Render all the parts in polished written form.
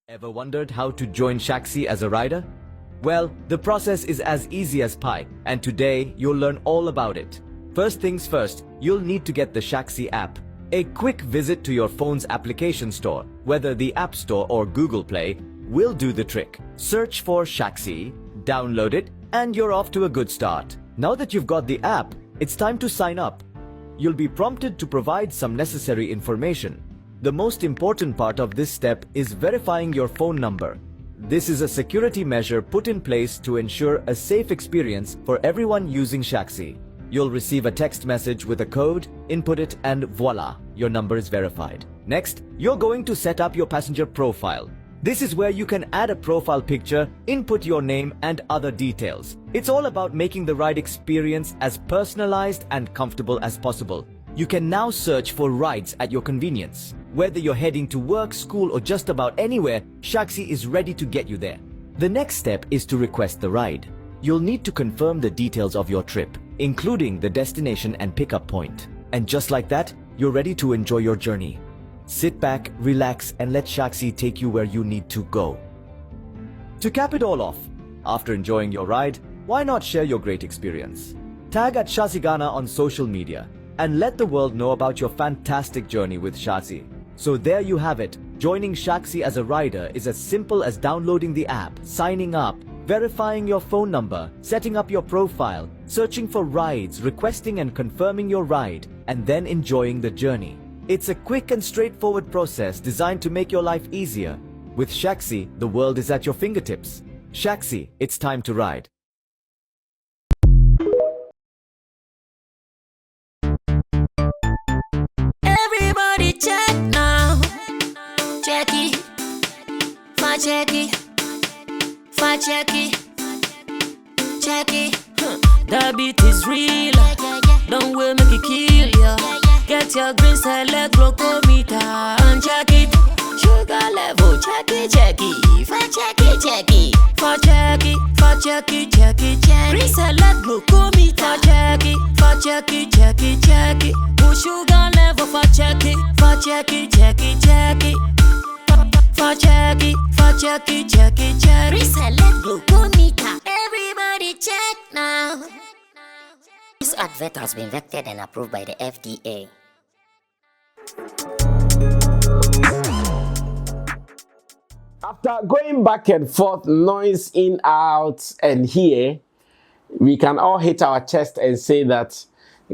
Ever wondered how to join Shaxi as a rider? Well, the process is as easy as pie, and today you'll learn all about it. First things first, you'll need to get the Shaxi app. A quick visit to your phone's application store, whether the App Store or Google Play, will do the trick. Search for Shaxi, download it, and you're off to a good start. Now that you've got the app, it's time to sign up. You'll be prompted to provide some necessary information. The most important part of this step is verifying your phone number. This is a security measure put in place to ensure a safe experience for everyone using Shaxi. You'll receive a text message with a code, input it, and voila, your number is verified. Next, you're going to set up your passenger profile. This is where you can add a profile picture, input your name, and other details. It's all about making the ride experience as personalized and comfortable as possible. You can now search for rides at your convenience. Whether you're heading to work, school, or just about anywhere, Shaxi is ready to get you there. The next step is to request the ride. You'll need to confirm the details of your trip, including the destination and pickup point. And just like that, you're ready to enjoy your journey. Sit back, relax, and let Shaxi take you where you need to go. To cap it all off, after enjoying your ride, why not share your great experience? Tag at Shaxi Ghana on social media and let the world know about your fantastic journey with Shaxi. So there you have it. Joining Shaxi as a rider is as simple as downloading the app, signing up, verifying your phone number, setting up your profile, searching for rides, requesting and confirming your ride, and then enjoying the journey. It's a quick and straightforward process designed to make your life easier. With Shaxi, the world is at your fingertips. Shaxi, it's time to ride. Everybody check now. Check it. Fa check it. Fa check it. Check it. That beat is real. Don't wait, make it kill ya. Get your green select glucometer and check it. Sugar level, check it, check it. Fa check it, check it. Fa check it, fa check it, check it, check it. Green select glucometer. Fa check it, fa check it, check it, check it. Push sugar level, fa check it, fa check it, check it, check it. Fa check it, fa check it, check it, check it. Green select glucometer. Everybody check now. This advert has been vetted and approved by the FDA. After going back and forth, noise in, out, and here, we can all hit our chest and say that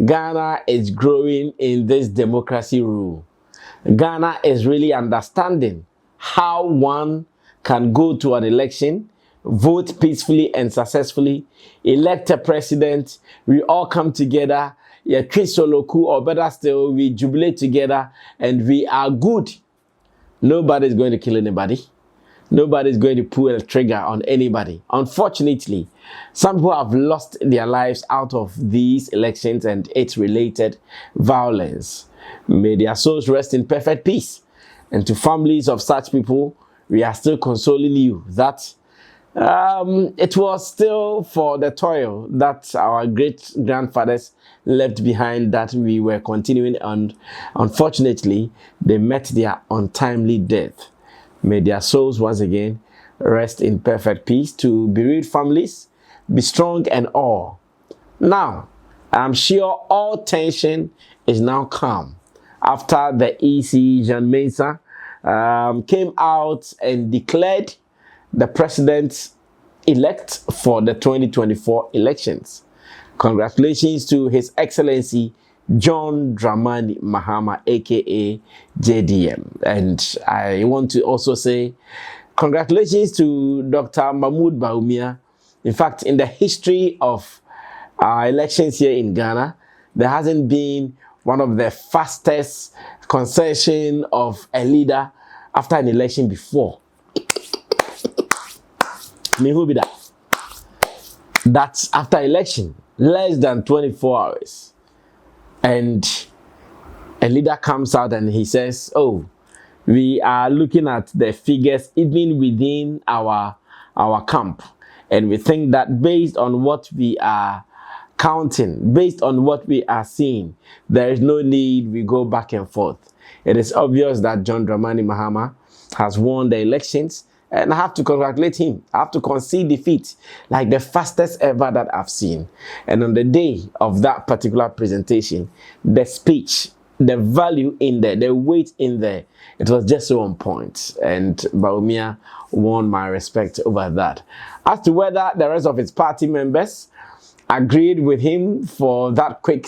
Ghana is growing in this democracy rule. Ghana is really understanding how one can go to an election, vote peacefully and successfully, elect a president, we all come together, Criss or better still, we jubilate together and we are good. Nobody's going to kill anybody. Nobody's going to pull a trigger on anybody. Unfortunately, some people have lost their lives out of these elections and its related violence. May their souls rest in perfect peace. And to families of such people, we are still consoling you that it was still for the toil that our great-grandfathers left behind that we were continuing, and unfortunately, they met their untimely death. May their souls once again rest in perfect peace. To bereaved families, be strong and all. Now, I'm sure all tension is now calm after the EC, Jean Mensa, came out and declared the president-elect for the 2024 elections. Congratulations to His Excellency John Dramani Mahama, aka JDM. And I want to also say congratulations to Dr. Mahmoud Bawumia. In fact, in the history of our elections here in Ghana, there hasn't been one of the fastest concession of a leader after an election before. May who be that? That's after election, less than 24 hours. And a leader comes out and he says, oh, we are looking at the figures even within our camp. And we think that based on what we are counting based on what we are seeing. There is no need we go back and forth. It is obvious that John Dramani Mahama has won the elections, and I have to congratulate him. I have to concede defeat, like the fastest ever that I've seen. And on the day of that particular presentation, the speech, the value in there, the weight in there, it was just so on point. And Bawumia won my respect over that. As to whether the rest of his party members agreed with him for that quick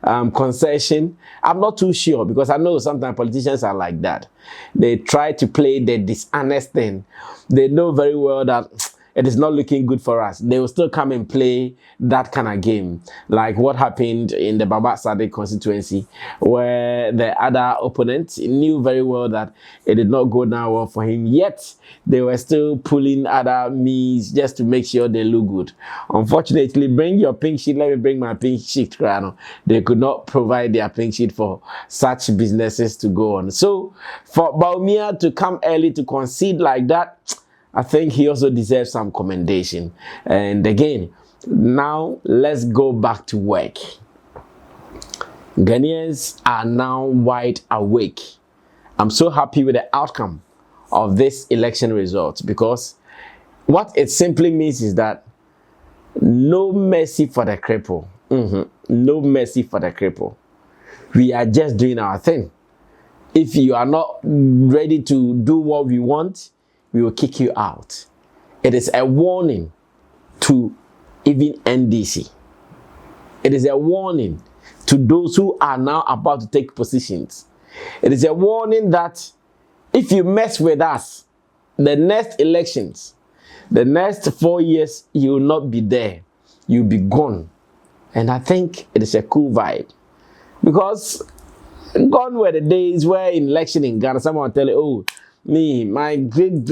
concession, I'm not too sure, because I know sometimes politicians are like that. They try to play the dishonest thing. They know very well that it is not looking good for us. They will still come and play that kind of game, like what happened in the Baba Sade constituency, where the other opponent knew very well that it did not go down well for him, yet they were still pulling other means just to make sure they look good. Unfortunately, bring your pink sheet, let me bring my pink sheet. They could not provide their pink sheet for such businesses to go on. So for Bawumia to come early to concede like that, I think he also deserves some commendation. And again, now let's go back to work. Ghanaians are now wide awake. I'm so happy with the outcome of this election result, because what it simply means is that no mercy for the cripple. No mercy for the cripple. We are just doing our thing. If you are not ready to do what we want, we will kick you out. It is a warning to even NDC. It is a warning to those who are now about to take positions. It is a warning that if you mess with us, the next elections, the next 4 years, you will not be there. You'll be gone. And I think it is a cool vibe. Because gone were the days where in election in Ghana, someone will tell you, oh, me, my great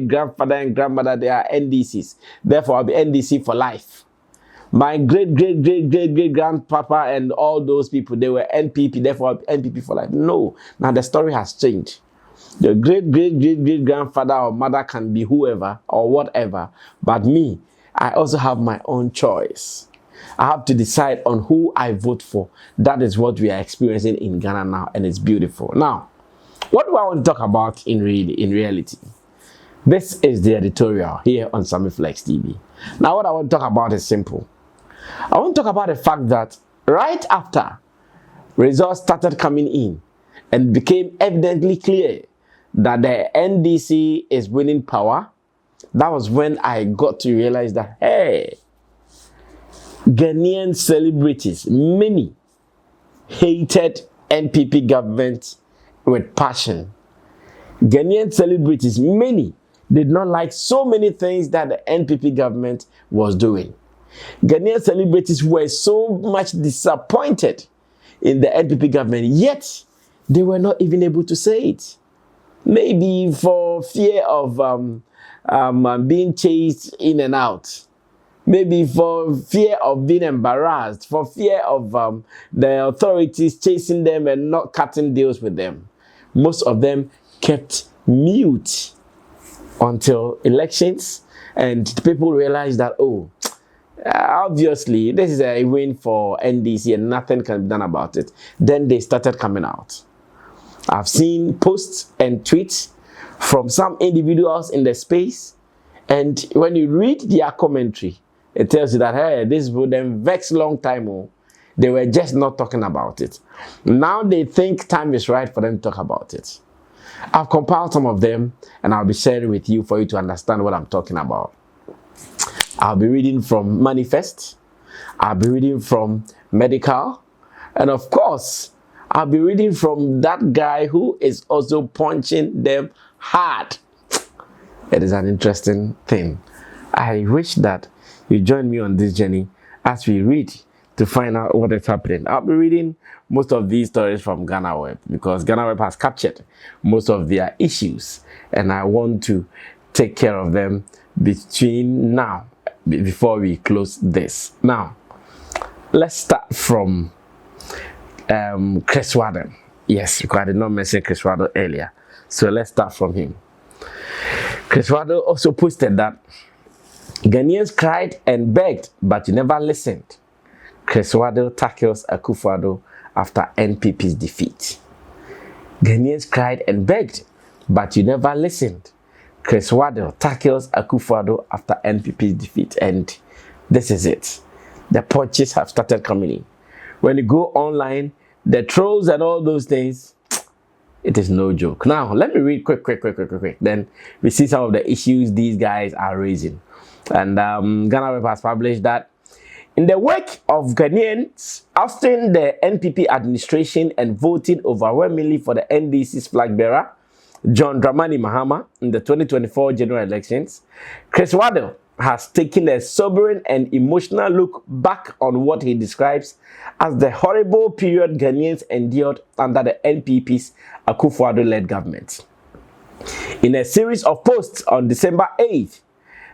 grandfather and grandmother, they are NDCs. Therefore, I'll be NDC for life. My great grandpapa and all those people, they were NPP. Therefore, I'll be NPP for life. No, now the story has changed. The great grandfather or mother can be whoever or whatever, but me, I also have my own choice. I have to decide on who I vote for. That is what we are experiencing in Ghana now, and it's beautiful. Now, what do I want to talk about in reality? This is the editorial here on Sammy Flex TV. Now, what I want to talk about is simple. I want to talk about the fact that right after results started coming in and became evidently clear that the NDC is winning power, that was when I got to realize that, hey, Ghanaian celebrities, many hated NPP government with passion. Ghanaian celebrities, many did not like so many things that the NPP government was doing. Ghanaian celebrities were so much disappointed in the NPP government, yet they were not even able to say it. Maybe for fear of being chased in and out. Maybe for fear of being embarrassed, for fear of the authorities chasing them and not cutting deals with them. Most of them kept mute until elections, and people realized that, oh, obviously this is a win for NDC and nothing can be done about it. Then they started coming out. I've seen posts and tweets from some individuals in the space, and when you read their commentary, it tells you that, hey, this would them vex long time. Oh, they were just not talking about it. Now they think time is right for them to talk about it. I've compiled some of them, and I'll be sharing with you for you to understand what I'm talking about. I'll be reading from M.anifest. I'll be reading from Medikal. And of course, I'll be reading from that guy who is also punching them hard. It is an interesting thing. I wish that you join me on this journey as we read to find out what is happening. I'll be reading most of these stories from Ghana Web, because Ghana Web has captured most of their issues, and I want to take care of them between now, before we close this. Now, let's start from Criss Waddle. Yes, because I did not mention Criss Waddle earlier. So let's start from him. Criss Waddle also posted that Ghanaians cried and begged, but you never listened. Criss Waddle tackles Akuffo after NPP's defeat. Ghanaians cried and begged, but you never listened. Criss Waddle tackles Akuffo after NPP's defeat. And this is it. The punches have started coming in. When you go online, the trolls and all those things, it is no joke. Now, let me read quick. Then we see some of the issues these guys are raising. And Ghana Web has published that in the wake of Ghanaians ousting the NPP administration and voting overwhelmingly for the NDC's flag bearer, John Dramani Mahama, in the 2024 general elections, Criss Waddle has taken a sobering and emotional look back on what he describes as the horrible period Ghanaians endured under the NPP's Akuffo-led government. In a series of posts on December 8th,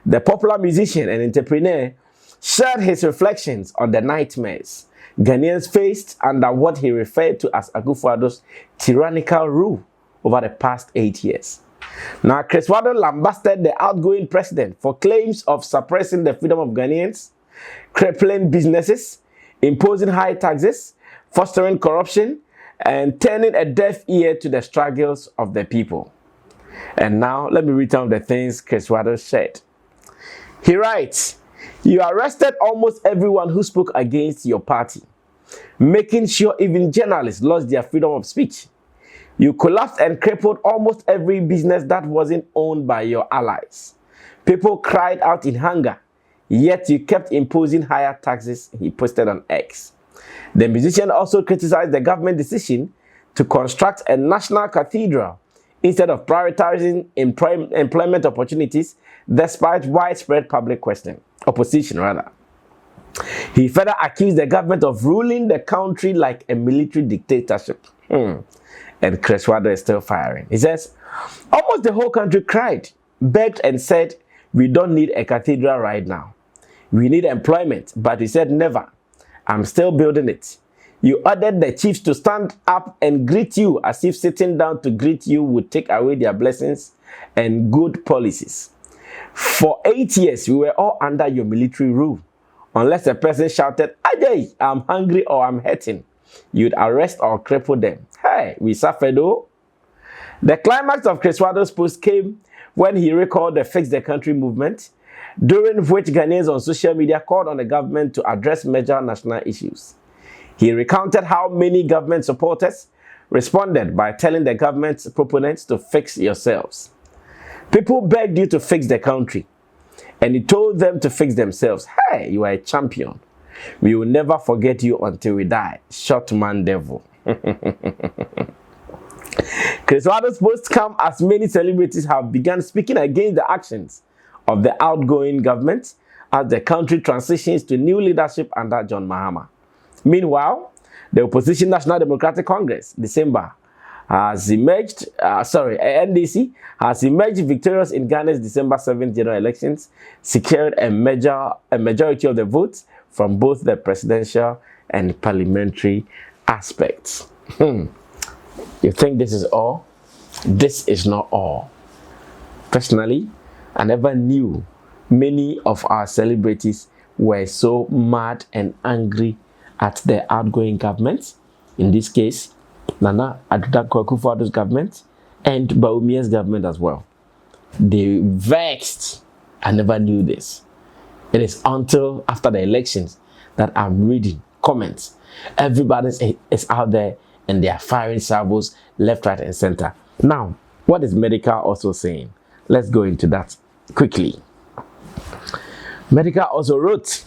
the popular musician and entrepreneur shared his reflections on the nightmares Ghanaians faced under what he referred to as Akufo-Addo's tyrannical rule over the past 8 years. Now, Criss Waddle lambasted the outgoing president for claims of suppressing the freedom of Ghanaians, crippling businesses, imposing high taxes, fostering corruption, and turning a deaf ear to the struggles of the people. And now, let me read some of the things Criss Waddle said. He writes, "You arrested almost everyone who spoke against your party, making sure even journalists lost their freedom of speech. You collapsed and crippled almost every business that wasn't owned by your allies. People cried out in hunger, yet you kept imposing higher taxes," he posted on X. The musician also criticized the government decision to construct a national cathedral instead of prioritizing employment opportunities despite widespread public opposition. He further accused the government of ruling the country like a military dictatorship. And Criss Waddle is still firing. He says, "Almost the whole country cried, begged and said, we don't need a cathedral right now. We need employment, but he said never. I'm still building it. You ordered the chiefs to stand up and greet you as if sitting down to greet you would take away their blessings and good policies. For 8 years, we were all under your military rule. Unless a person shouted, 'Ajay, I'm hungry or I'm hurting,' you'd arrest or cripple them. Hey, we suffered though." The climax of Criss Waddle's post came when he recalled the Fix the Country movement, during which Ghanaians on social media called on the government to address major national issues. He recounted how many government supporters responded by telling the government's proponents to fix yourselves. People begged you to fix the country, and he told them to fix themselves. Hey, you are a champion. We will never forget you until we die. Short man devil. Criss Waddle's posts come as many celebrities have begun speaking against the actions of the outgoing government as the country transitions to new leadership under John Mahama. Meanwhile, the opposition National Democratic Congress, NDC, has emerged victorious in Ghana's December 7th general elections, secured a majority of the votes from both the presidential and parliamentary aspects. You think this is all? This is not all. Personally, I never knew many of our celebrities were so mad and angry at the outgoing government. In this case, Nana Addo Akufo-Addo's government and Bawumia's government as well. They vexed. I never knew this. It is until after the elections that I'm reading comments. Everybody is out there and they are firing salvos left, right, and center. Now, what is Medikal also saying? Let's go into that quickly. Medikal also wrote,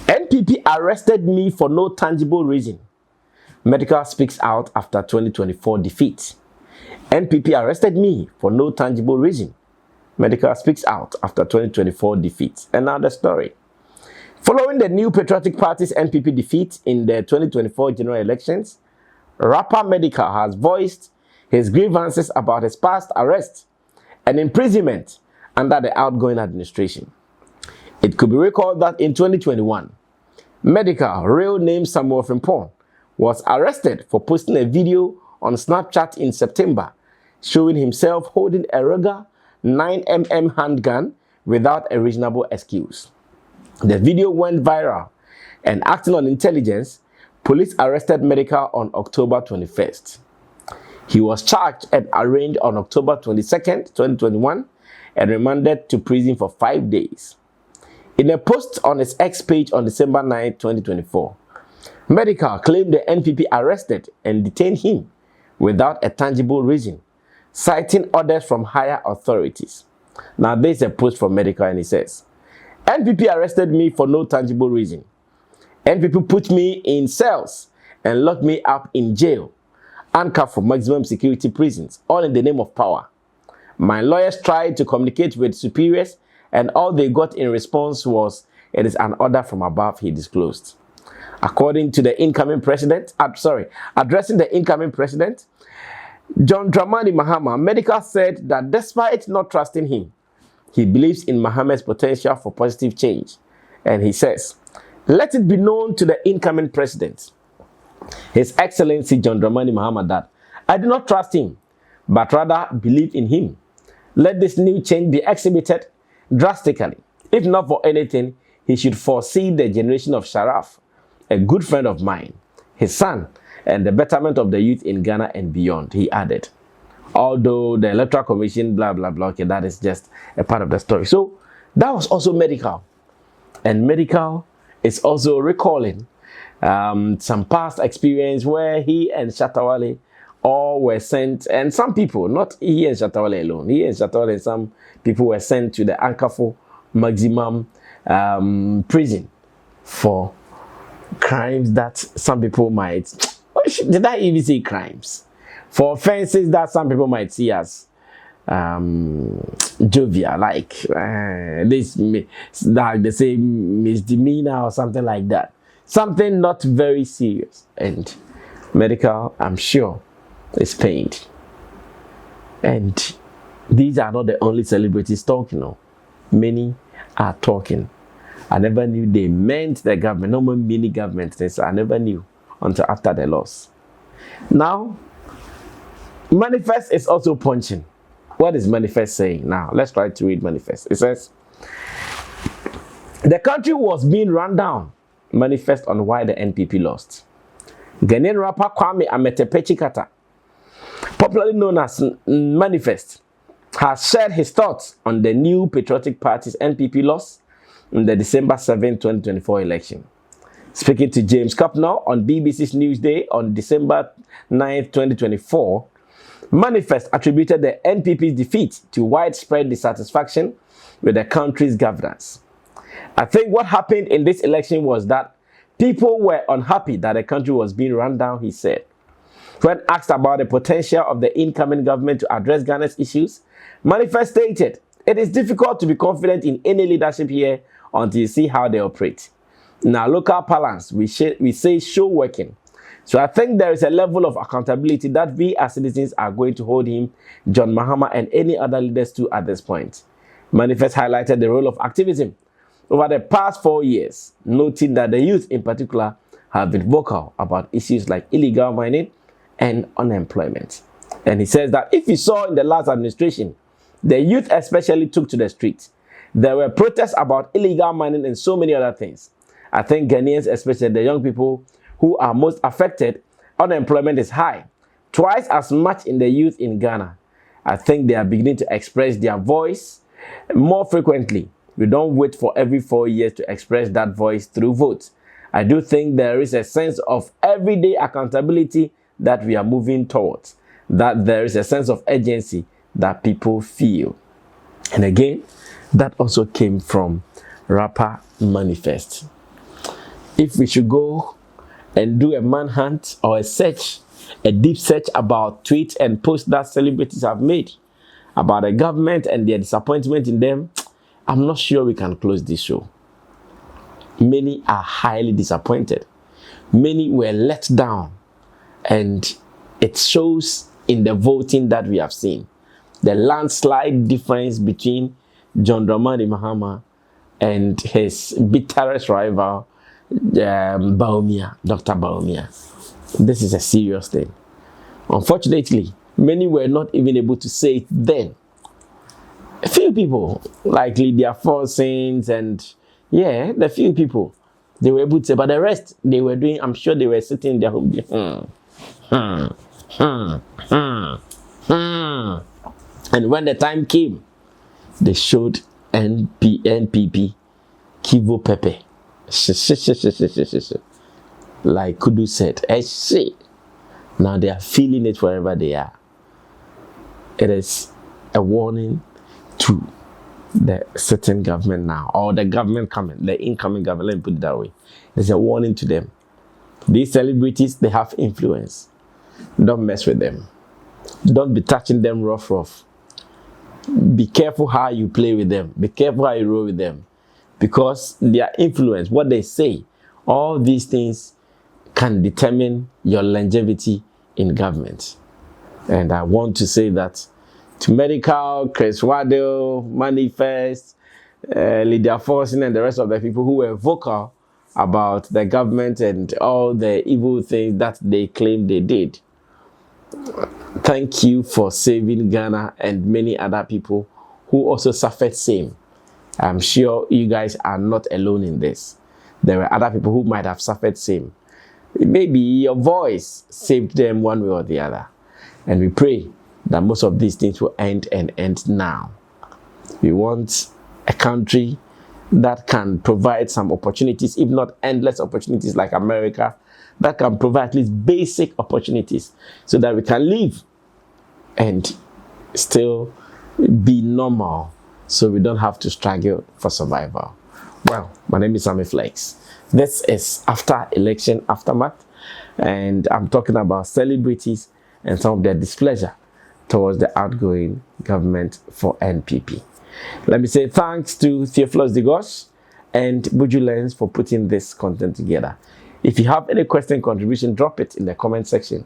"NPP arrested me for no tangible reason. Medikal speaks out after 2024 defeat. NPP arrested me for no tangible reason. Medikal speaks out after 2024 defeat." Another story. Following the New Patriotic Party's NPP defeat in the 2024 general elections, rapper Medikal has voiced his grievances about his past arrest and imprisonment under the outgoing administration. It could be recalled that in 2021, Medikal, real name Samuel Frimpong, was arrested for posting a video on Snapchat in September showing himself holding a Ruger 9mm handgun without a reasonable excuse. The video went viral, and acting on intelligence, police arrested Medikal on October 21st. He was charged and arraigned on October 22nd, 2021, and remanded to prison for 5 days. In a post on his X page on December 9, 2024, Medikal claimed the NPP arrested and detained him without a tangible reason, citing orders from higher authorities. Now, there's a post from Medikal, and he says, NPP arrested me for no tangible reason. NPP put me in cells and locked me up in jail, Akuffo maximum security prisons, all in the name of power. My lawyers tried to communicate with superiors, and all they got in response was, it is an order from above, he disclosed. According to the incoming president, addressing the incoming president, John Dramani Mahama, Medikal said that despite not trusting him, he believes in Mahama's potential for positive change. And he says, let it be known to the incoming president, His Excellency John Dramani Mahama, that I do not trust him, but rather believe in him. Let this new change be exhibited drastically. If not for anything, he should foresee the generation of Sharaf, a good friend of mine, his son, and the betterment of the youth in Ghana and beyond, he added. Although the Electoral Commission, blah, blah, blah, okay, that is just a part of the story. So that was also Medikal. And Medikal is also recalling some past experience where he and Shatawale all were sent, and some people, not he and Shatawale alone, he and Shatawale and some people were sent to the Akuffo maximum prison for crimes that some people might, did I even say crimes? For offenses that some people might see as jovial, like like they say misdemeanor or something like that. Something not very serious. And Medikal, I'm sure, is pained. And these are not the only celebrities talking. No. Many are talking. I never knew they meant the government, no more mini government. I never knew until after the loss. Now, M.anifest is also punching. What is M.anifest saying? Now, let's try to read M.anifest. It says, the country was being run down. M.anifest on why the NPP lost. Ghanaian rapper Kwame Ametepechikata, popularly known as M.anifest, has shared his thoughts on the new Patriotic Party's NPP loss in the December 7, 2024 election. Speaking to James Copnall on BBC's Newsday on December 9, 2024, M.anifest attributed the NPP's defeat to widespread dissatisfaction with the country's governance. I think what happened in this election was that people were unhappy that the country was being run down, he said. When asked about the potential of the incoming government to address Ghana's issues, M.anifest stated, it is difficult to be confident in any leadership here until you see how they operate. In our local parlance, we say show working. So I think there is a level of accountability that we as citizens are going to hold him, John Mahama, and any other leaders to at this point. M.anifest highlighted the role of activism over the past 4 years, noting that the youth in particular have been vocal about issues like illegal mining and unemployment. And he says that if you saw in the last administration, the youth especially took to the streets. There were protests about illegal mining and so many other things. I think Ghanaians, especially the young people who are most affected, unemployment is high, twice as much in the youth in Ghana. I think they are beginning to express their voice more frequently. We don't wait for every 4 years to express that voice through votes. I do think there is a sense of everyday accountability that we are moving towards, that there is a sense of urgency that people feel. And again, that also came from rapper M.anifest. If we should go and do a manhunt or a search, a deep search about tweets and posts that celebrities have made about the government and their disappointment in them, I'm not sure we can close this show. Many are highly disappointed. Many were let down. And it shows in the voting that we have seen. The landslide difference between John Dramani Mahama and his bitterest rival, Bawumia, Dr. Bawumia. This is a serious thing. Unfortunately, many were not even able to say it then. A few few people, like Lydia Forsins and yeah, the few people, they were able to say, but the rest, they were doing, I'm sure they were sitting in their home. And when the time came, they showed NPP, Kivo Pepe. Like Kudu said, now they are feeling it wherever they are. It is a warning to the sitting government now, or the government coming, the incoming government, let me put it that way. It's a warning to them. These celebrities, they have influence. Don't mess with them. Don't be touching them rough. Be careful how you play with them. Be careful how you roll with them. Because their influence, what they say, all these things can determine your longevity in government. And I want to say that to Medikal, Criss, Waddle, M.anifest, Lydia Forsin, and the rest of the people who were vocal about the government and all the evil things that they claim they did. Thank you for saving Ghana and many other people who also suffered same. I'm sure you guys are not alone in this. There were other people who might have suffered same. Maybe your voice saved them one way or the other. And we pray that most of these things will end and end now. We want a country that can provide some opportunities, if not endless opportunities like America, that can provide at least basic opportunities so that we can live and still be normal, so we don't have to struggle for survival. Well, my name is Sammy Flex. This is after election aftermath, and I'm talking about celebrities and some of their displeasure towards the outgoing government for NPP. Let me say thanks to Theophilus Digos and Buju Lens for putting this content together. If you have any question, contribution, drop it in the comment section.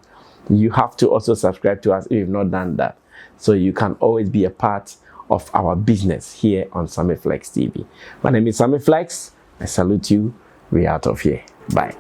You have to also subscribe to us if you've not done that, so you can always be a part of our business here on Sammy Flex TV. My name is Sammy Flex. I salute you. We're out of here. Bye.